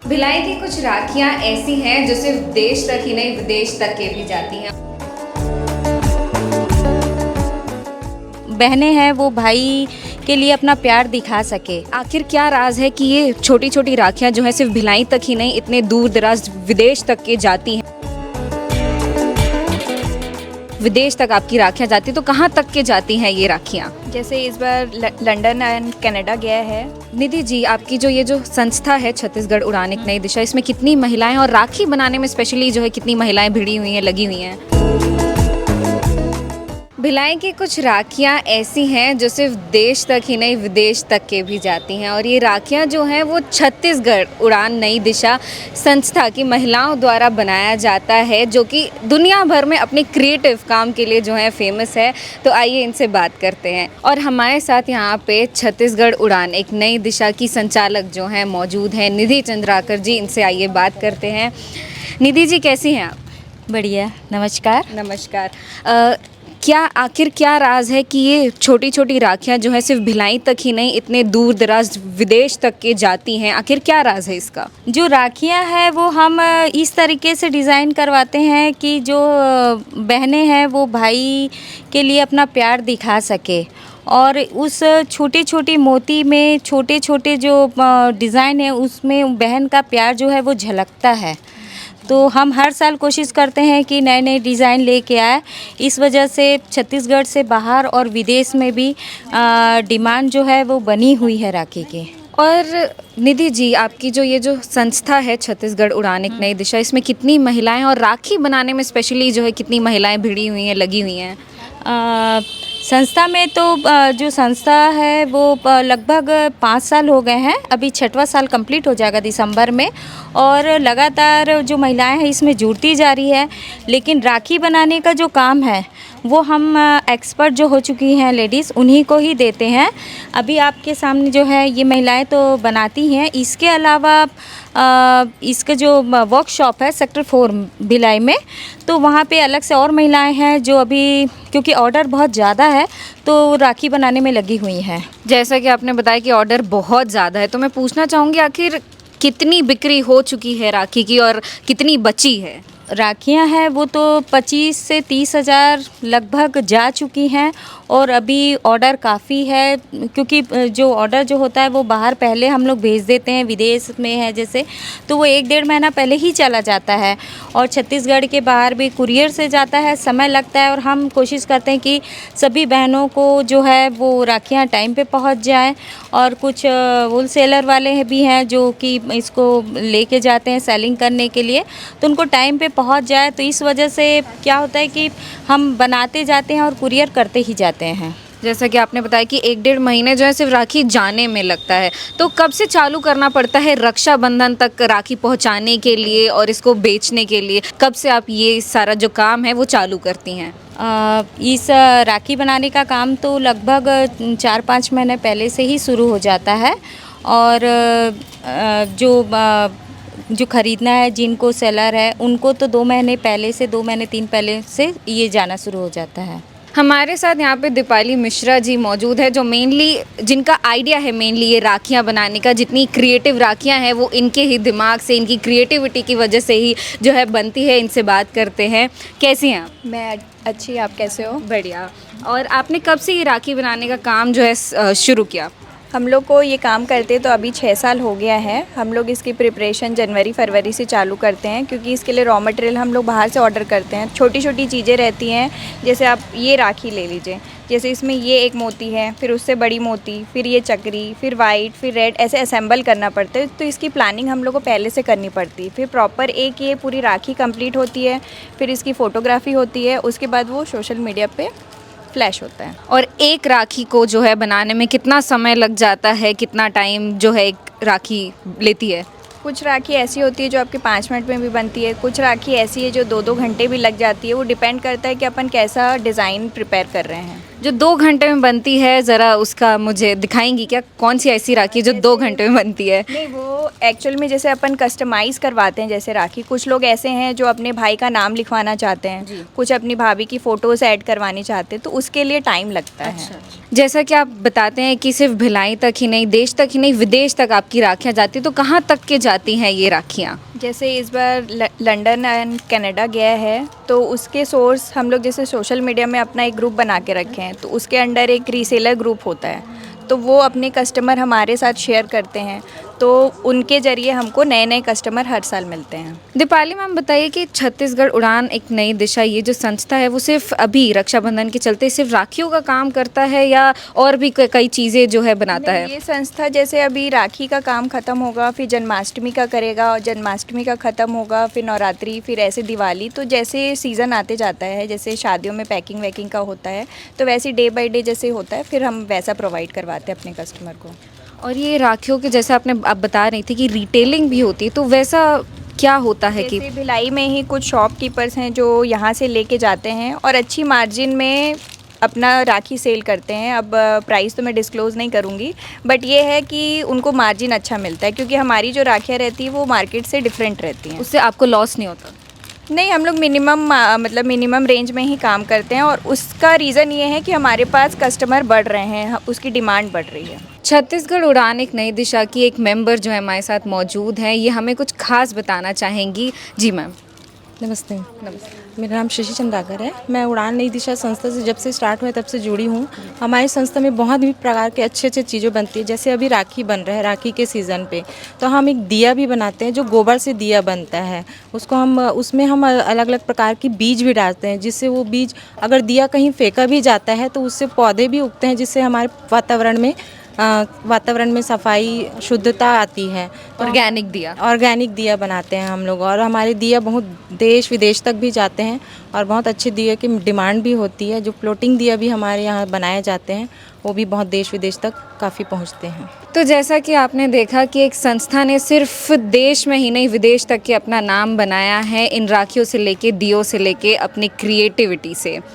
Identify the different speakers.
Speaker 1: भिलाई की कुछ राखियां ऐसी हैं जो सिर्फ देश तक ही नहीं विदेश तक के भी जाती हैं।
Speaker 2: बहनें हैं वो भाई के लिए अपना प्यार दिखा सके।
Speaker 1: आखिर क्या राज है कि ये छोटी छोटी राखियां जो है सिर्फ भिलाई तक ही नहीं इतने दूर दराज विदेश तक के जाती हैं। विदेश तक आपकी राखियां जाती तो कहाँ तक के जाती हैं ये राखियां?
Speaker 3: जैसे इस बार लंदन एंड कनाडा गया है।
Speaker 1: निधि जी, आपकी जो ये जो संस्था है छत्तीसगढ़ उड़ान एक नई दिशा, इसमें कितनी महिलाएं और राखी बनाने में स्पेशली जो है कितनी महिलाएं भिड़ी हुई हैं, लगी हुई हैं? भिलाई की कुछ राखियां ऐसी हैं जो सिर्फ देश तक ही नहीं विदेश तक के भी जाती हैं और ये राखियां जो हैं वो छत्तीसगढ़ उड़ान नई दिशा संस्था की महिलाओं द्वारा बनाया जाता है, जो कि दुनिया भर में अपने क्रिएटिव काम के लिए जो है फेमस है। तो आइए इनसे बात करते हैं। और हमारे साथ यहाँ पे छत्तीसगढ़ उड़ान एक नई दिशा की संचालक जो हैं मौजूद हैं, निधि चंद्राकर जी। इनसे आइए बात करते हैं। निधि जी, कैसी हैं आप?
Speaker 2: बढ़िया, नमस्कार।
Speaker 1: नमस्कार। क्या राज है कि ये छोटी छोटी राखियां जो है सिर्फ भिलाई तक ही नहीं इतने दूर दराज विदेश तक के जाती हैं? आखिर क्या राज है इसका?
Speaker 2: जो राखियां हैं वो हम इस तरीके से डिज़ाइन करवाते हैं कि जो बहनें हैं वो भाई के लिए अपना प्यार दिखा सके और उस छोटी छोटी मोती में छोटे छोटे जो डिज़ाइन है उसमें बहन का प्यार जो है वो झलकता है। तो हम हर साल कोशिश करते हैं कि नए नए डिज़ाइन लेके आए। इस वजह से छत्तीसगढ़ से बाहर और विदेश में भी डिमांड जो है वो बनी हुई है राखी की।
Speaker 1: और निधि जी, आपकी जो ये जो संस्था है छत्तीसगढ़ उड़ान एक नई दिशा, इसमें कितनी महिलाएं और राखी बनाने में स्पेशली जो है कितनी महिलाएं भिड़ी हुई हैं, लगी हुई हैं?
Speaker 2: संस्था में तो जो संस्था है वो लगभग 5 साल हो गए हैं। अभी 6वां साल कंप्लीट हो जाएगा दिसंबर में और लगातार जो महिलाएं हैं इसमें जुड़ती जा रही है। लेकिन राखी बनाने का जो काम है वो हम एक्सपर्ट जो हो चुकी हैं लेडीज़ उन्हीं को ही देते हैं। अभी आपके सामने जो है ये महिलाएं तो बनाती हैं। इसके अलावा इसका जो वर्कशॉप है सेक्टर 4 भिलाई में, तो वहाँ पे अलग से और महिलाएं हैं जो अभी क्योंकि ऑर्डर बहुत ज़्यादा है तो राखी बनाने में लगी हुई हैं।
Speaker 1: जैसा कि आपने बताया कि ऑर्डर बहुत ज़्यादा है, तो मैं पूछना चाहूँगी आखिर कितनी बिक्री हो चुकी है राखी की और कितनी बची है?
Speaker 2: राखियां हैं वो तो 25 से 30 हज़ार लगभग जा चुकी हैं और अभी ऑर्डर काफ़ी है क्योंकि जो ऑर्डर जो होता है वो बाहर पहले हम लोग भेज देते हैं, विदेश में है जैसे, तो वो 1-1.5 महीना पहले ही चला जाता है और छत्तीसगढ़ के बाहर भी कुरियर से जाता है, समय लगता है और हम कोशिश करते हैं कि सभी बहनों को जो है वो राखियाँ टाइम पे पहुँच जाएँ। और कुछ होलसेलर वाले भी हैं जो कि इसको लेके जाते हैं सेलिंग करने के लिए, तो उनको टाइम पे पहुंच जाए। तो इस वजह से क्या होता है कि हम बनाते जाते हैं और कुरियर करते ही जाते हैं।
Speaker 1: जैसा कि आपने बताया कि 1-1.5 महीने जो है सिर्फ राखी जाने में लगता है, तो कब से चालू करना पड़ता है रक्षाबंधन तक राखी पहुंचाने के लिए और इसको बेचने के लिए? कब से आप ये सारा जो काम है वो चालू करती हैं?
Speaker 2: इस राखी बनाने का काम तो लगभग 4-5 महीने पहले से ही शुरू हो जाता है और जो ख़रीदना है जिनको सेलर है उनको तो 2 महीने पहले से 2 महीने 3 पहले से ये जाना शुरू हो जाता है।
Speaker 1: हमारे साथ यहाँ पे दीपाली मिश्रा जी मौजूद है जो जिनका आइडिया है मेनली ये राखियाँ बनाने का। जितनी क्रिएटिव राखियाँ हैं वो इनके ही दिमाग से, इनकी क्रिएटिविटी की वजह से ही जो है बनती है। इनसे बात करते हैं। कैसी हैं आप?
Speaker 3: मैं अच्छी, आप कैसे हो?
Speaker 1: बढ़िया। और आपने कब से ये राखी बनाने का काम जो है शुरू किया?
Speaker 3: हम लोग को ये काम करते तो अभी 6 साल हो गया है। हम लोग इसकी प्रिपरेशन जनवरी-फरवरी से चालू करते हैं क्योंकि इसके लिए रॉ मटेरियल हम लोग बाहर से ऑर्डर करते हैं। छोटी छोटी चीज़ें रहती हैं, जैसे आप ये राखी ले लीजिए, जैसे इसमें ये एक मोती है, फिर उससे बड़ी मोती, फिर ये चक्री, फिर वाइट, फिर रेड, ऐसे असेंबल करना पड़ता है। तो इसकी प्लानिंग हम लोग को पहले से करनी पड़ती है। फिर प्रॉपर एक ये पूरी राखी कंप्लीट होती है, फिर इसकी फ़ोटोग्राफी होती है, उसके बाद वो सोशल मीडिया पे फ्लैश होता है।
Speaker 1: और एक राखी को जो है बनाने में कितना समय लग जाता है, कितना टाइम जो है एक राखी लेती है?
Speaker 3: कुछ राखी ऐसी होती है जो आपके 5 मिनट में भी बनती है, कुछ राखी ऐसी है जो 2-2 घंटे भी लग जाती है। वो डिपेंड करता है कि अपन कैसा डिज़ाइन प्रिपेयर कर रहे हैं।
Speaker 1: जो 2 घंटे में बनती है, ज़रा उसका मुझे दिखाएंगी क्या? कौन सी ऐसी राखी जो 2 घंटे में बनती है?
Speaker 3: नहीं, वो एक्चुअल में जैसे अपन कस्टमाइज़ करवाते हैं जैसे राखी, कुछ लोग ऐसे हैं जो अपने भाई का नाम लिखवाना चाहते हैं, कुछ अपनी भाभी की फ़ोटोज़ ऐड करवानी चाहते हैं, तो उसके लिए टाइम लगता है।
Speaker 1: जैसा कि आप बताते हैं कि सिर्फ भिलाई तक ही नहीं, देश तक ही नहीं, विदेश तक आपकी राखियाँ जाती हैं, तो कहाँ तक के जाती हैं ये राखियाँ?
Speaker 3: जैसे इस बार लंदन एंड कनाडा गया है, तो उसके सोर्स हम लोग जैसे सोशल मीडिया में अपना एक ग्रुप बना के रखे हैं, तो उसके अंडर एक रीसेलर ग्रुप होता है, तो वो अपने कस्टमर हमारे साथ शेयर करते हैं, तो उनके ज़रिए हमको नए नए कस्टमर हर साल मिलते हैं।
Speaker 1: दीपाली मैम, बताइए कि छत्तीसगढ़ उड़ान एक नई दिशा, ये जो संस्था है वो सिर्फ अभी रक्षाबंधन के चलते सिर्फ राखियों का काम करता है या और भी कई चीज़ें जो है बनाता है?
Speaker 3: ये संस्था जैसे अभी राखी का काम ख़त्म होगा, फिर जन्माष्टमी का करेगा, और जन्माष्टमी का ख़त्म होगा, फिर नवरात्रि, फिर ऐसे दिवाली, तो जैसे सीज़न आते जाता है, जैसे शादियों में पैकिंग वैकिंग का होता है, तो वैसे डे बाई डे जैसे होता है, फिर हम वैसा प्रोवाइड करवाते हैं अपने कस्टमर को।
Speaker 1: और ये राखियों के जैसे आप बता रही थी कि रिटेलिंग भी होती है, तो वैसा क्या होता है कि
Speaker 3: जैसे भिलाई में ही कुछ शॉपकीपर्स हैं जो यहाँ से लेके जाते हैं और अच्छी मार्जिन में अपना राखी सेल करते हैं। अब प्राइस तो मैं डिस्क्लोज़ नहीं करूँगी, बट ये है कि उनको मार्जिन अच्छा मिलता है, क्योंकि हमारी जो राखियाँ रहती है वो मार्केट से डिफरेंट रहती हैं।
Speaker 1: उससे आपको लॉस नहीं होता?
Speaker 3: नहीं, हम लोग मिनिमम रेंज में ही काम करते हैं, और उसका रीज़न ये है कि हमारे पास कस्टमर बढ़ रहे हैं, उसकी डिमांड बढ़ रही है।
Speaker 1: छत्तीसगढ़ उड़ान एक नई दिशा की एक मेंबर जो है हमारे साथ मौजूद हैं, ये हमें कुछ खास बताना चाहेंगी। जी मैम।
Speaker 4: नमस्ते। मेरा नाम शशि चंद्राकर है। मैं उड़ान नई दिशा संस्था से जब से स्टार्ट हुआ तब से जुड़ी हूँ। हमारी संस्था में बहुत भी प्रकार के अच्छे अच्छे चीज़ें बनती है। जैसे अभी राखी बन रहा है, राखी के सीज़न पे तो हम एक दिया भी बनाते हैं जो गोबर से दिया बनता है। उसमें हम अलग अलग प्रकार की बीज भी डालते हैं, जिससे वो बीज अगर दिया कहीं फेंका भी जाता है तो उससे पौधे भी उगते हैं, जिससे हमारे वातावरण में सफाई शुद्धता आती है। तो ऑर्गेनिक दिया बनाते हैं हम लोग, और हमारे दिया बहुत देश विदेश तक भी जाते हैं, और बहुत अच्छे दिए की डिमांड भी होती है। जो फ्लोटिंग दिया भी हमारे यहाँ बनाए जाते हैं, वो भी बहुत देश विदेश तक काफ़ी पहुँचते हैं।
Speaker 1: तो जैसा कि आपने देखा कि एक संस्था ने सिर्फ देश में ही नहीं, विदेश तक के अपना नाम बनाया है इन राखियों से लेके, दियों से लेके, अपनी क्रिएटिविटी से।